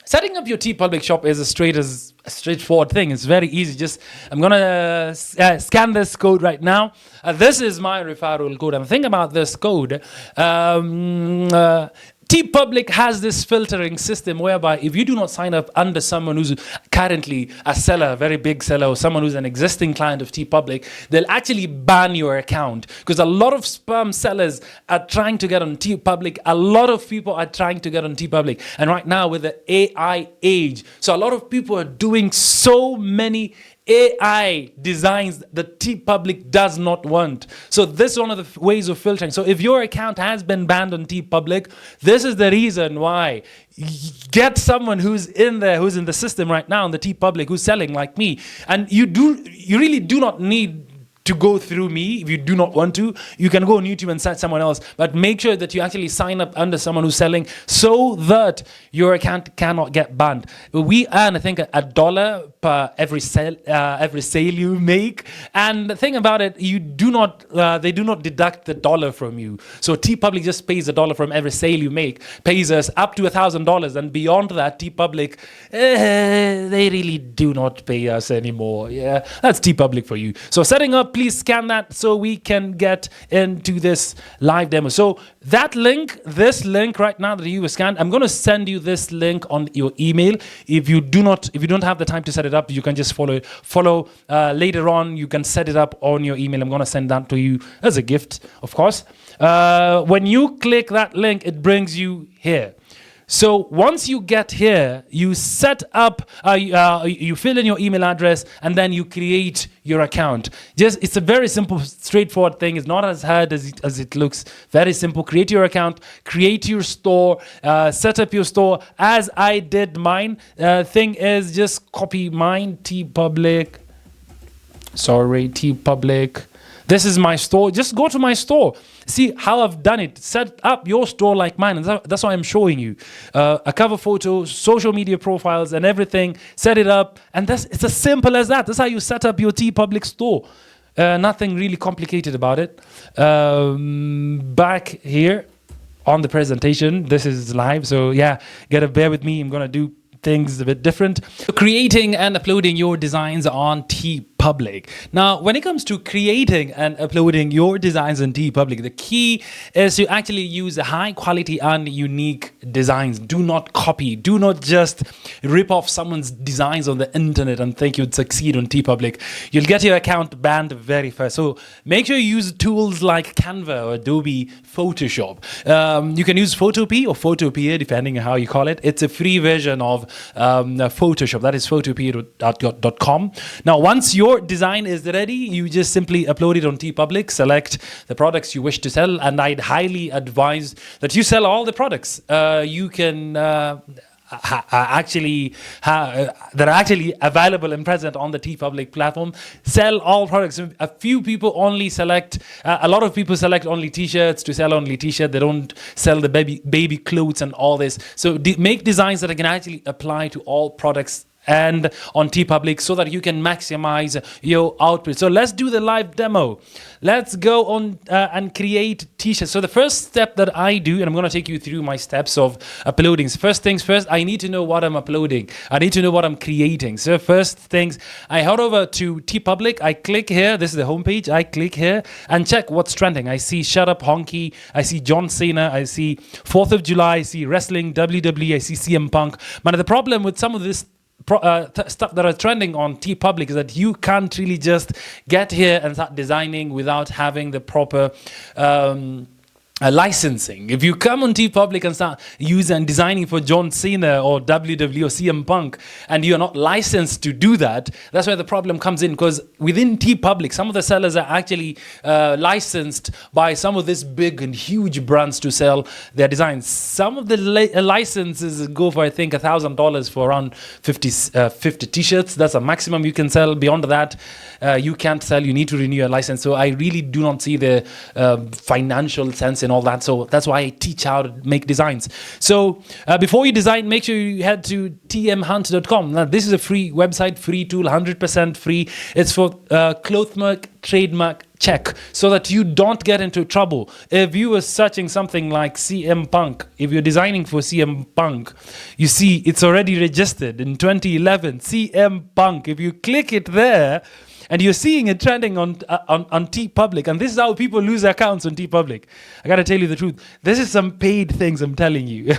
Setting up your TeePublic shop is a straightforward thing. It's very easy. Just I'm gonna scan this code right now. This is my referral code. And think about this code. TeePublic has this filtering system whereby if you do not sign up under someone who's currently a seller, a very big seller, or someone who's an existing client of TeePublic, they'll actually ban your account, because a lot of spam sellers are trying to get on TeePublic. A lot of people are trying to get on TeePublic. And right now with the AI age, so a lot of people are doing so many AI designs that TeePublic does not want. So this is one of the ways of filtering. So if your account has been banned on TeePublic, this is the reason why. Get someone who's in there, who's in the system right now, in the TeePublic, who's selling like me. And you really do not need to go through me. If you do not want to, you can go on YouTube and search someone else, but make sure that you actually sign up under someone who's selling so that your account cannot get banned. We earn, I think, $1 per every sale you make. And the thing about it, they do not deduct the dollar from you. So TeePublic just pays $1 from every sale you make, pays us up to $1,000, and beyond that, TeePublic, they really do not pay us anymore. Yeah, that's TeePublic for you. So setting up, please scan that so we can get into this live demo. So that link, this link right now that you scanned, I'm going to send you this link on your email. If you don't have the time to set it up, you can just follow later on. You can set it up on your email. I'm going to send that to you as a gift, of course. When you click that link, it brings you here. So once you get here, you set up, you fill in your email address, and then you create your account. It's a very simple, straightforward thing. It's not as hard as it looks. Very simple. Create your account, create your store, set up your store as I did mine. Thing is, just copy mine, TeePublic. This is my store. Just go to my store. See how I've done it. Set up your store like mine. And that's why I'm showing you. A cover photo, social media profiles, and everything. Set it up. And it's as simple as that. That's how you set up your TeePublic store. Nothing really complicated about it. Back here on the presentation. This is live. So yeah, gotta bear with me. I'm going to do things a bit different. Creating and uploading your designs on TeePublic. Now, when it comes to creating and uploading your designs on TeePublic, the key is to actually use high quality and unique designs. Do not copy. Do not just rip off someone's designs on the internet and think you'd succeed on TeePublic. You'll get your account banned very fast. So make sure you use tools like Canva or Adobe Photoshop. You can use Photopea or Photopea, depending on how you call it. It's a free version of Photoshop. That is photopea.com. Now, once your design is ready, you just simply upload it on TeePublic, select the products you wish to sell, and I'd highly advise that you sell all the products. You can that are actually available and present on the TeePublic platform. Sell all products. A few people only select, a lot of people select only t-shirts to sell only t-shirt. They don't sell the baby clothes and all this. So make designs that can actually apply to all products and on TeePublic so that you can maximize your output. So let's do the live demo. Let's go on and create t-shirts. So the first step that I do, and I'm going to take you through my steps of uploading. First things first, I need to know what I'm uploading. I need to know what I'm creating. So first things, I head over to TeePublic. I click here. This is the homepage. I click here and check what's trending. I see Shut Up Honky. I see John Cena. I see 4th of July. I see wrestling, WWE. I see CM Punk. But the problem with some of this stuff that are trending on TeePublic is that you can't really just get here and start designing without having the proper licensing. If you come on TeePublic and start using and designing for John Cena or WWE or CM Punk and you're not licensed to do that, that's where the problem comes in, because within TeePublic, some of the sellers are actually licensed by some of these big and huge brands to sell their designs. Some of the licenses go for, I think, $1,000 for around 50 t-shirts. That's a maximum you can sell. Beyond that, you can't sell. You need to renew your license. So I really do not see the financial sense and all that. So that's why I teach how to make designs. So before you design, make sure you head to tmhunt.com. Now, this is a free website, free tool, 100% free. It's for cloth mark, trademark check so that you don't get into trouble. If you were searching something like CM Punk, if you're designing for CM Punk, you see it's already registered in 2011, CM Punk. If you click it there, and you're seeing it trending on TeePublic, and this is how people lose accounts on TeePublic. I gotta tell you the truth. This is some paid things, I'm telling you.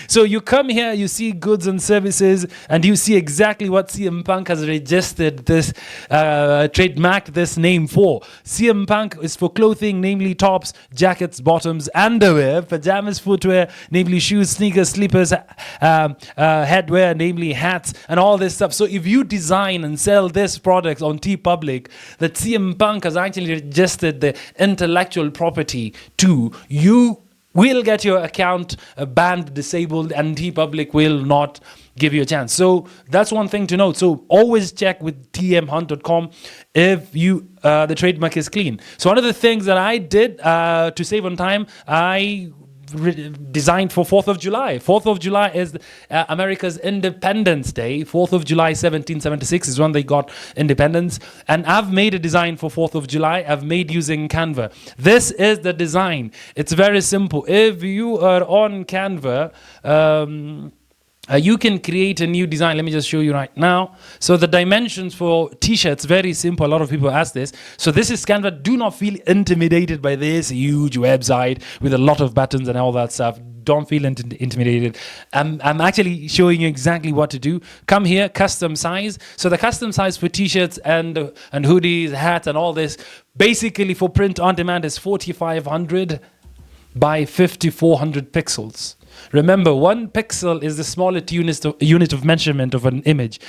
So you come here, you see goods and services, and you see exactly what CM Punk has registered this, trademarked this name for. CM Punk is for clothing, namely tops, jackets, bottoms, underwear, pajamas, footwear, namely shoes, sneakers, slippers, headwear, namely hats, and all this stuff. So if you design and sell this product on TeePublic, that CM Punk has actually registered the intellectual property to, you will get your account banned, disabled, and TeePublic will not give you a chance. So that's one thing to note. So always check with tmhunt.com if you the trademark is clean. So one of the things that I did to save on time, I designed for 4th of July. 4th of July is America's Independence Day. 4th of July 1776 is when they got independence, and I've made a design for 4th of July. I've made using Canva. This is the design. It's very simple. If you are on Canva, you can create a new design. Let me just show you right now. So the dimensions for t-shirts, very simple. A lot of people ask this. So this is Canva. Do not feel intimidated by this huge website with a lot of buttons and all that stuff. Don't feel intimidated. I'm actually showing you exactly what to do. Come here, custom size. So the custom size for t-shirts and hoodies, hats, and all this, basically for print on demand, is 4500 by 5400 pixels. Remember, 1 pixel is the smallest unit of measurement of an image.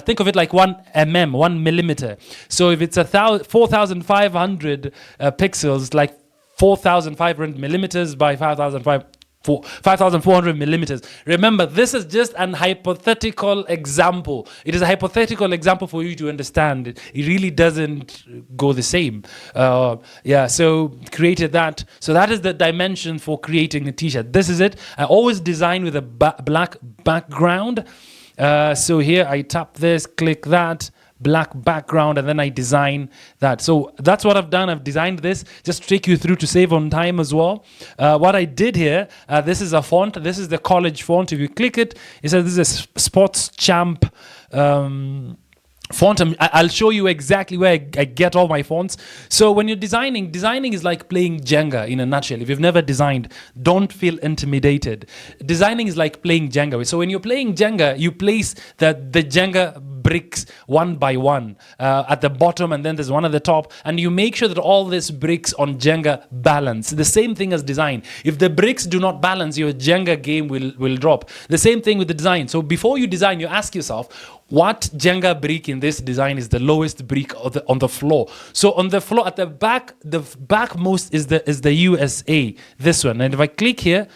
Think of it like 1 mm, 1 millimeter. So if it's 4,500 pixels, like 4,500 millimeters by 5,400 millimeters. Remember, this is just an hypothetical example. It is a hypothetical example for you to understand. It really doesn't go the same. So created that. So that is the dimension for creating a t-shirt. This is it. I always design with a black background. So here I tap this, click that, black background, and then I design that. So that's what I've done. I've designed this just to take you through to save on time as well. What I did here, this is a font. This is the college font. If you click it, it says this is a Sports Champ font. I'll show you exactly where I get all my fonts. So when you're designing is like playing Jenga in a nutshell. If you've never designed, don't feel intimidated. Designing is like playing Jenga. So when you're playing Jenga, you place the Jenga bricks one by one at the bottom, and then there's one at the top, and you make sure that all these bricks on Jenga balance. The same thing as design. If the bricks do not balance, your Jenga game will drop. The same thing with the design. So before you design, you ask yourself, what Jenga brick in this design is the lowest brick on the floor? So on the floor at the backmost is the USA, this one. And if I click here,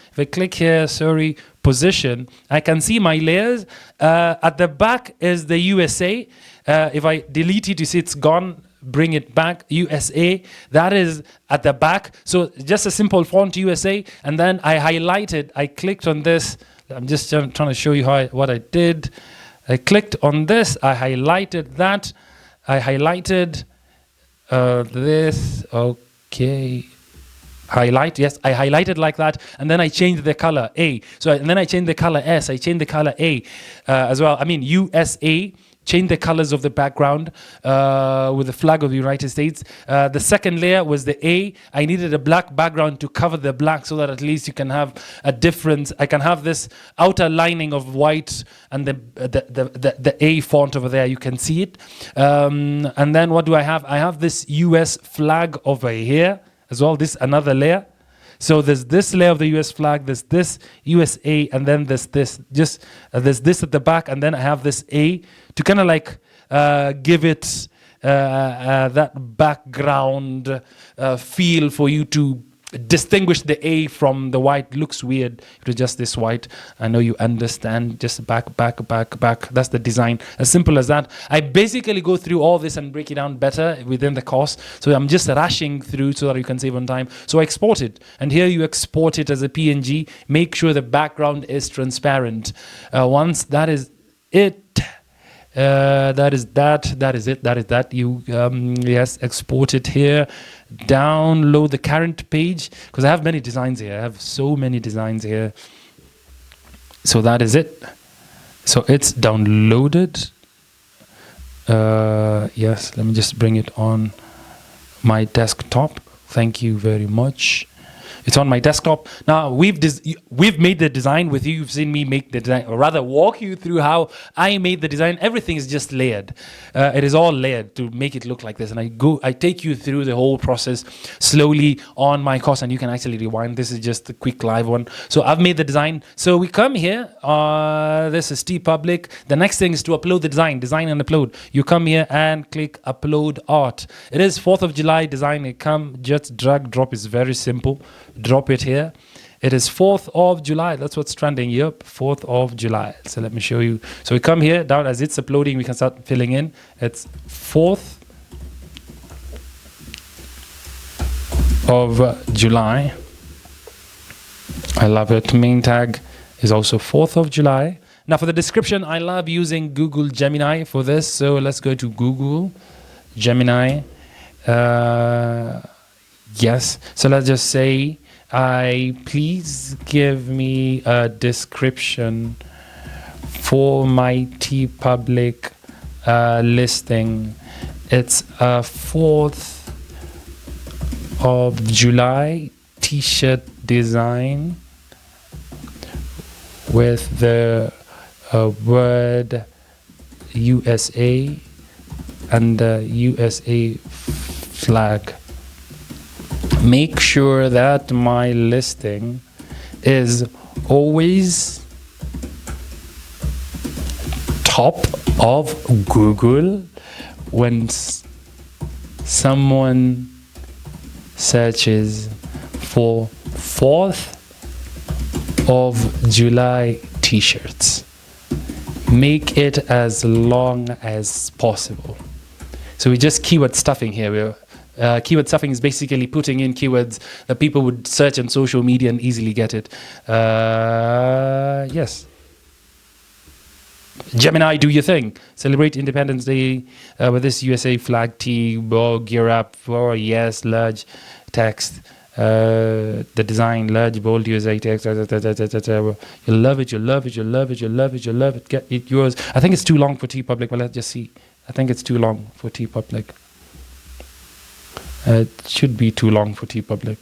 position, I can see my layers. At the back is the USA. If I delete it, you see it's gone. Bring it back, USA. That is at the back. So just a simple font, USA. And then I highlighted. I clicked on this. I'm just trying to show you what I did. I clicked on this. I highlighted that. I highlighted this. Okay. Highlight, yes, I highlighted like that, and then I changed the color A. And then I changed the color S. I changed the color A as well. I mean USA. Change the colors of the background with the flag of the United States. The second layer was the A. I needed a black background to cover the black so that at least you can have a difference. I can have this outer lining of white and the A font over there. You can see it. And then what do I have? I have this US flag over here as well. This another layer. So there's this layer of the US flag, there's this USA, and then there's this at the back, and then I have this A to kind of like give it that background feel for you to distinguish the A from the white. Looks weird. It was just this white. I know you understand. Just back. That's the design. As simple as that. I basically go through all this and break it down better within the course. So I'm just rushing through so that you can save on time. So I export it. And here you export it as a PNG. Make sure the background is transparent. Once that is it, That is that. That is it. That is that. You yes, export it here. Download the current page, because I have many designs here. I have so many designs here. So that is it. So it's downloaded. Yes, let me just bring it on my desktop. Thank you very much. It's on my desktop. Now, we've made the design with you. You've seen me make the design, or rather walk you through how I made the design. Everything is just layered. It is all layered to make it look like this. And I take you through the whole process slowly on my course, and you can actually rewind. This is just a quick live one. So I've made the design. So we come here. This is TeePublic. The next thing is to upload the design and upload. You come here and click upload art. It is 4th of July design. It come, just drag, drop. Is very simple. Drop it here. It is 4th of July. That's what's trending. Yep, 4th of July. So let me show you. So we come here down as it's uploading. We can start filling in. It's 4th of July. I love it. Main tag is also 4th of July. Now for the description, I love using Google Gemini for this. So let's go to Google Gemini. Yes. So let's just say, please give me a description for my TeePublic listing. It's a 4th of July t-shirt design with the word USA and the USA flag. Make sure that my listing is always top of Google when someone searches for 4th of July t-shirts. Make it as long as possible. So we just keyword stuffing here. Keyword stuffing is basically putting in keywords that people would search on social media and easily get it. Yes. Gemini, do your thing. Celebrate Independence Day with this USA flag tee. Gear up. Yes, large text. The design, large, bold, USA text. You'll love it. You'll love it. You'll love it. You'll love it. You'll love it. Get it yours. I think it's too long for TeePublic, but let's just see. I think it's too long for TeePublic. It should be too long for TeePublic.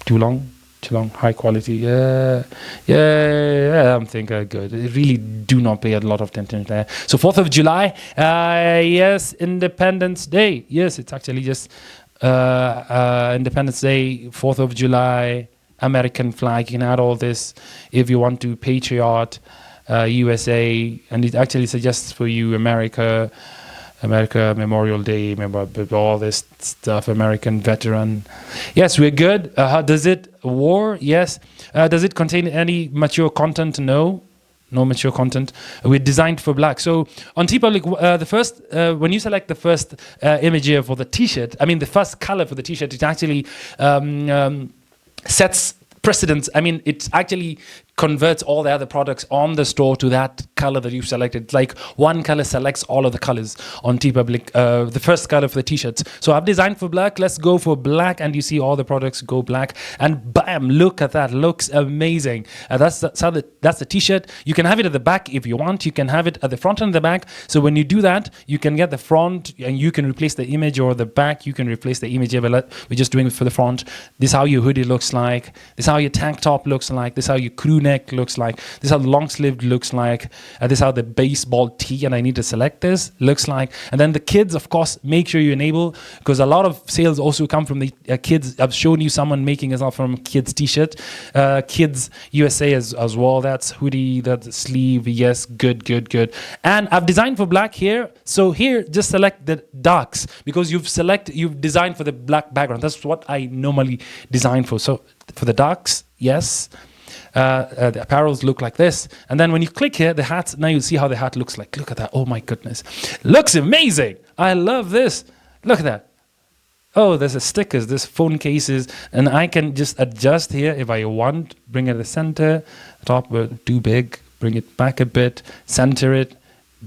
Too long? Too long. High quality. Yeah. I'm thinking good. I really do not pay a lot of attention there. So 4th of July. Yes, Independence Day. Yes, it's actually just Independence Day, 4th of July, American flag. You can add all this if you want to. Patriot, USA, and it actually suggests for you America, Memorial Day, remember all this stuff, American veteran. Yes, we're good. Does it war? Yes. Does it contain any mature content? No mature content. We're designed for black. So on TeePublic, the first, when you select the first image here for the t-shirt, I mean the first color for the t-shirt, it actually sets precedence. I mean, it actually converts all the other products on the store to that color that you've selected. It's like one color selects all of the colors on TeePublic, the first color for the t-shirts. So I've designed for black. Let's go for black, and you see all the products go black, and bam, look at that. Looks amazing. That's the t-shirt. You can have it at the back if you want. You can have it at the front and the back. So when you do that, you can get the front and you can replace the image, or the back you can replace the image. We're just doing it for the front. This is how your hoodie looks like. This is how your tank top looks like. This is how your crew neck looks like. This is how the long sleeve looks like. This is how the baseball tee, and I need to select this, looks like. And then the kids, of course, make sure you enable, because a lot of sales also come from the kids. I've shown you someone making it from kids t-shirt, kids USA as well. That's hoodie, that's sleeve. Yes, good. And I've designed for black here. So here, just select the darks, because you've designed for the black background. That's what I normally design for. So for the darks, yes. The apparels look like this, and then when you click here, the hats, now you'll see how the hat looks like. Look at that. Oh my goodness, looks amazing. I love this. Look at that. Oh, there's a stickers, there's phone cases, and I can just adjust here if I want. Bring it to the center, top too big, bring it back a bit, center it,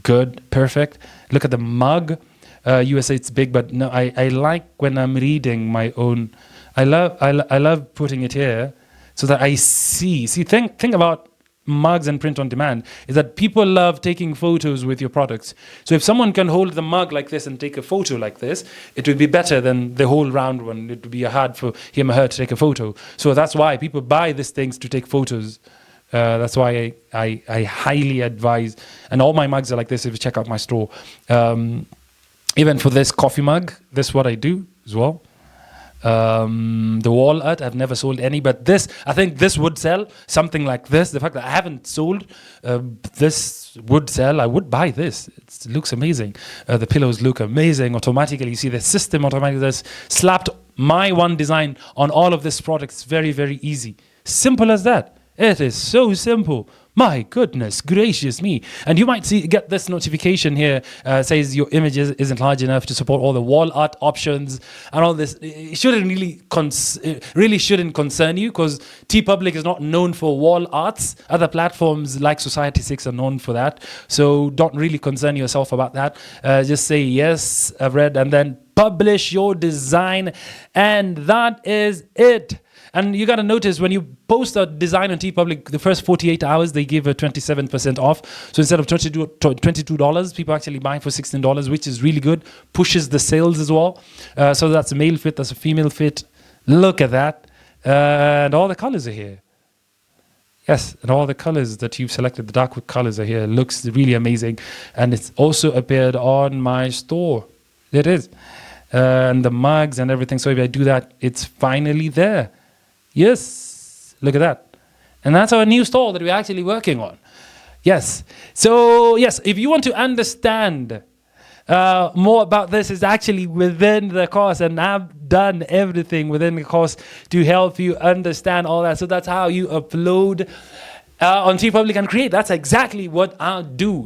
good, perfect. Look at the mug. You say it's big, but no, I like when I'm reading my own. I love putting it here so that I see. Think about mugs and print on demand is that people love taking photos with your products. So if someone can hold the mug like this and take a photo like this, it would be better than the whole round one. It would be hard for him or her to take a photo. So that's why people buy these things to take photos. That's why I highly advise, and all my mugs are like this if you check out my store. Even for this coffee mug, this is what I do as well. The wall art, I've never sold any, but this, I think this would sell, something like this. The fact that I haven't sold this would sell. I would buy this. It looks amazing. The pillows look amazing. Automatically, you see the system automatically has slapped my one design on all of this product. It's very, very easy. Simple as that. It is so simple. My goodness gracious me. And you might get this notification here, says your image isn't large enough to support all the wall art options and all this. It shouldn't really shouldn't concern you, because TeePublic is not known for wall arts. Other platforms like Society6 are known for that. So don't really concern yourself about that. Just say, yes, I've read, and then publish your design. And that is it. And you got to notice when you post a design on TeePublic, the first 48 hours, they give a 27% off. So instead of $22, people actually buy for $16, which is really good. Pushes the sales as well. So that's a male fit, that's a female fit. Look at that. And all the colors are here. Yes, and all the colors that you've selected, the dark wood colors are here. It looks really amazing. And it's also appeared on my store. It is. And the mugs and everything. So if I do that, it's finally there. Yes, look at that. And that's our new store that we're actually working on. Yes. So, yes, if you want to understand more about this, is actually within the course, and I've done everything within the course to help you understand all that. So that's how you upload on TeePublic and create. That's exactly what I'll do.